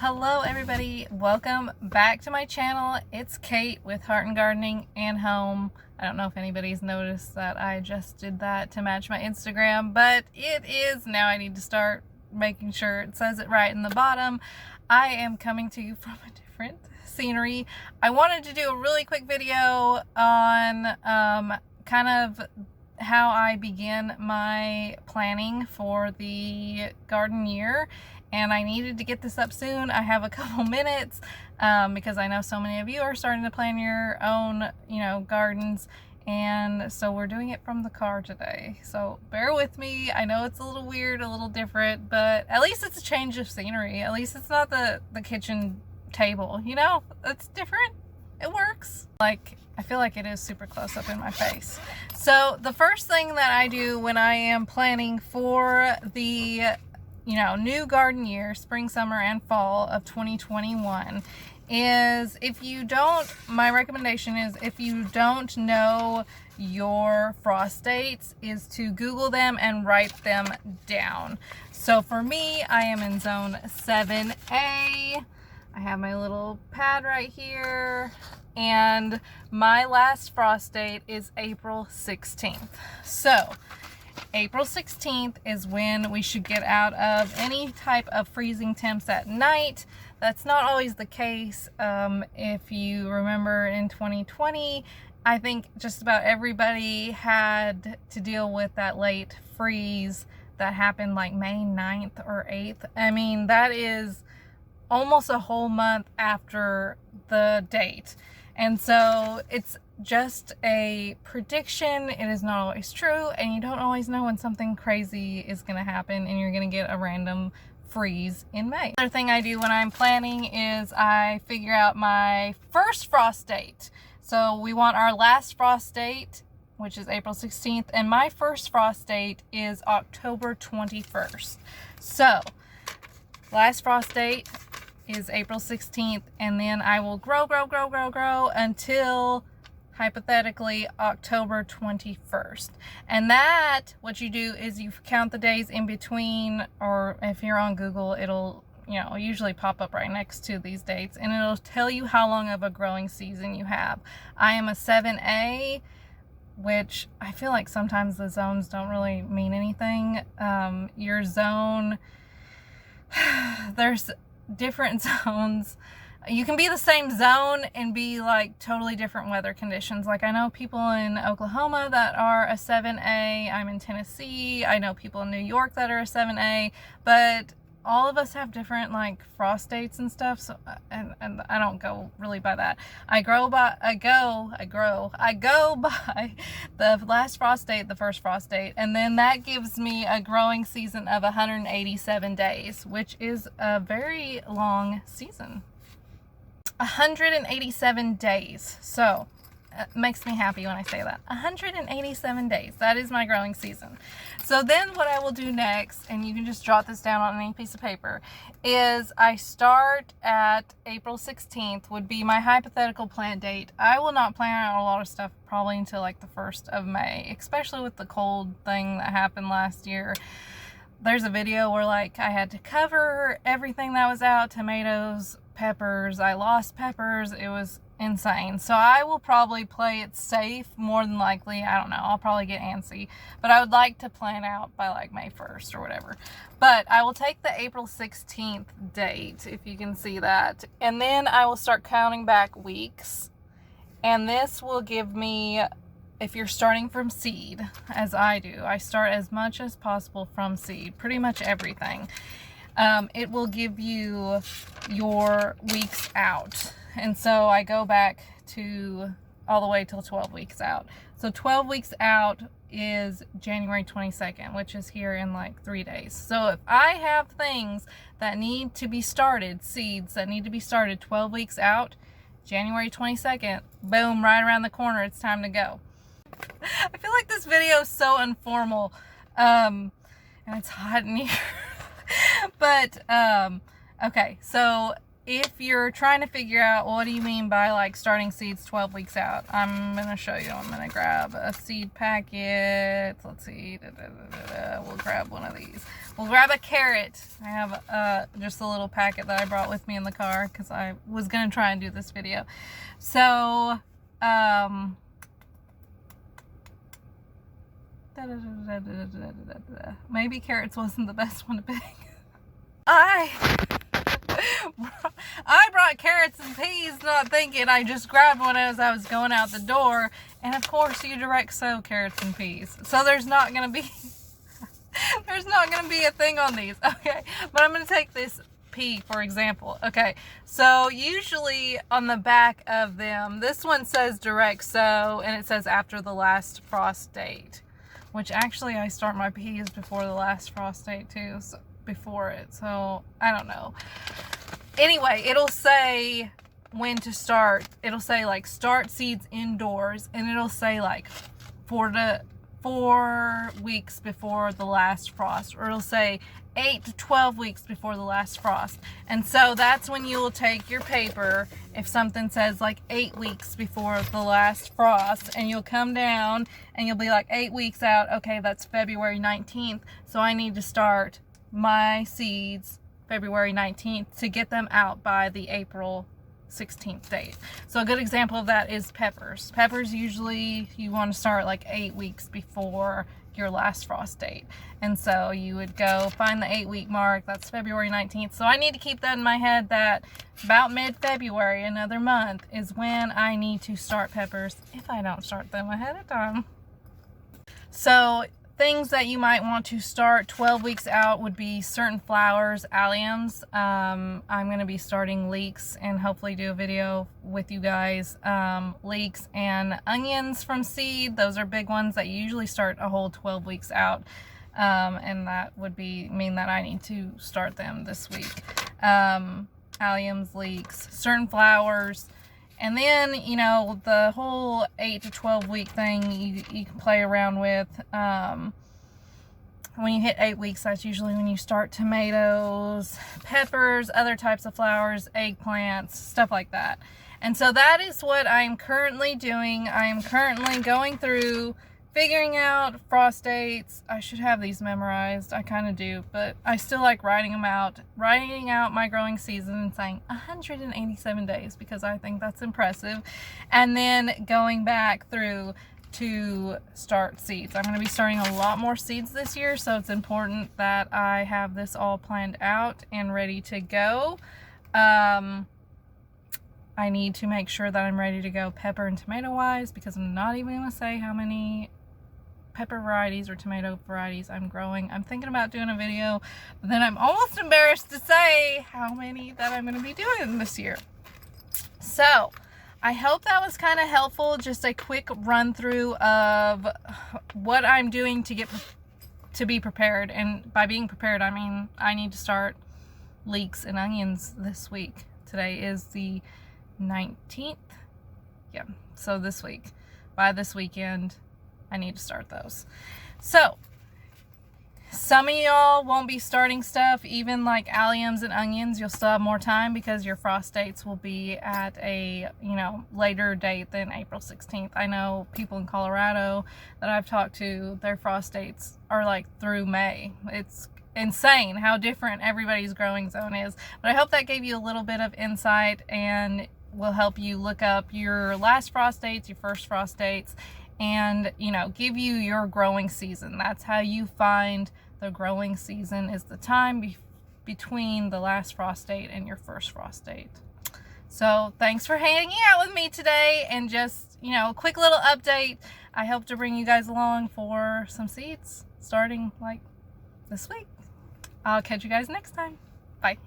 Hello everybody, welcome back to my channel. It's Kate with Heart and Gardening and Home. I don't know if anybody's noticed that I just did that to match my Instagram, but it is. Now I need to start making sure it says it right in the bottom. I am coming to you from a different scenery. I wanted to do a really quick video on kind of how I begin my planning for the garden year, and I needed to get this up soon. I have a couple minutes because I know so many of you are starting to plan your own, gardens, and so we're doing it from the car today. So bear with me. I know it's a little weird, a little different, but at least it's a change of scenery. At least it's not the kitchen table, it's different. It works. I feel like it is super close up in my face. So the first thing that I do when I am planning for the new garden year, spring, summer, and fall of 2021 is, my recommendation is, if you don't know your frost dates, is to Google them and write them down. So for me, I am in zone 7A. I have my little pad right here, and my last frost date is April 16th. So April 16th is when we should get out of any type of freezing temps at night. That's not always the case. If you remember in 2020, I think just about everybody had to deal with that late freeze that happened like May 9th or 8th. I mean, that is almost a whole month after the date. And so it's just a prediction. It is not always true, and you don't always know when something crazy is going to happen and you're going to get a random freeze in May. Another thing I do when I'm planning is I figure out my first frost date. So we want our last frost date, which is April 16th, and my first frost date is October 21st. So last frost date is April 16th, and then I will grow until hypothetically October 21st. And that, what you do is you count the days in between, or if you're on Google, it'll usually pop up right next to these dates, and it'll tell you how long of a growing season you have. I am a 7A, which I feel like sometimes the zones don't really mean anything. Your zone, there's different zones. You can be the same zone and be like totally different weather conditions. Like I know people in Oklahoma that are a 7A. I'm in Tennessee. I know people in New York that are a 7A, but all of us have different like frost dates and stuff. So and I don't go really by that. I go by the last frost date, the first frost date, and then that gives me a growing season of 187 days, which is a very long season. 187 days. So it makes me happy when I say that. 187 days. That is my growing season. So then what I will do next, and you can just jot this down on any piece of paper, is I start at April 16th would be my hypothetical plant date. I will not plan out a lot of stuff probably until like the 1st of May, especially with the cold thing that happened last year. There's a video where like I had to cover everything that was out, tomatoes, peppers. I lost peppers. It was insane. So I will probably play it safe more than likely. I don't know. I'll probably get antsy, but I would like to plan out by like May 1st or whatever. But I will take the April 16th date, if you can see that, and then I will start counting back weeks. And this will give me, if you're starting from seed, as I do, I start as much as possible from seed, pretty much everything. It will give you your weeks out. And so I go back to all the way till 12 weeks out. So 12 weeks out is January 22nd, which is here in like 3 days. So if I have things that need to be started, seeds that need to be started 12 weeks out, January 22nd, boom, right around the corner, it's time to go. I feel like this video is so informal, and it's hot in here. But, okay, so if you're trying to figure out what do you mean by like starting seeds 12 weeks out, I'm going to show you. I'm going to grab a seed packet. Let's see. We'll grab one of these. We'll grab a carrot. I have just a little packet that I brought with me in the car because I was going to try and do this video. So, maybe carrots wasn't the best one to pick. I brought carrots and peas not thinking. I just grabbed one as I was going out the door, and of course you direct sow carrots and peas, so there's not gonna be there's not gonna be a thing on these. Okay, but I'm gonna take this pea for example. Okay, so usually on the back of them, this one says direct sow and it says after the last frost date, which actually I start my peas before the last frost date too, so before it, so I don't know. Anyway, it'll say when to start. It'll say like start seeds indoors, and it'll say like 4 weeks before the last frost, or it'll say 8 to 12 weeks before the last frost. And so that's when you will take your paper, if something says like 8 weeks before the last frost, and you'll come down and you'll be like 8 weeks out. Okay, that's February 19th, so I need to start my seeds February 19th to get them out by the April 16th date. So a good example of that is peppers. Peppers usually you want to start like 8 weeks before your last frost date. And so you would go find the 8-week mark. That's February 19th. So I need to keep that in my head that about mid-February, another month, is when I need to start peppers if I don't start them ahead of time. So things that you might want to start 12 weeks out would be certain flowers, alliums. I'm going to be starting leeks and hopefully do a video with you guys. Leeks and onions from seed. Those are big ones that you usually start a whole 12 weeks out. And that would mean that I need to start them this week. Alliums, leeks, certain flowers. And then, you know, the whole 8 to 12 week thing you can play around with. When you hit 8 weeks, that's usually when you start tomatoes, peppers, other types of flowers, eggplants, stuff like that. And so that is what I'm currently doing. I am currently going through figuring out frost dates. I should have these memorized. I kind of do, but I still like writing them out. Writing out my growing season and saying 187 days because I think that's impressive. And then going back through to start seeds. I'm going to be starting a lot more seeds this year, so it's important that I have this all planned out and ready to go. I need to make sure that I'm ready to go pepper and tomato wise, because I'm not even going to say how many pepper varieties or tomato varieties I'm growing. I'm thinking about doing a video, but then I'm almost embarrassed to say how many that I'm going to be doing this year. So I hope that was kind of helpful. Just a quick run through of what I'm doing to be prepared. And by being prepared, I mean I need to start leeks and onions this week. Today is the 19th. Yeah, so this week. By this weekend, I need to start those. So some of y'all won't be starting stuff, even like alliums and onions. You'll still have more time because your frost dates will be at a, you know, later date than April 16th. I know people in Colorado that I've talked to, their frost dates are like through May. It's insane how different everybody's growing zone is. But I hope that gave you a little bit of insight and will help you look up your last frost dates, your first frost dates, and, you know, give you your growing season. That's how you find the growing season, is the time between the last frost date and your first frost date. So thanks for hanging out with me today, and just, you know, a quick little update. I hope to bring you guys along for some seeds starting like this week. I'll catch you guys next time. Bye.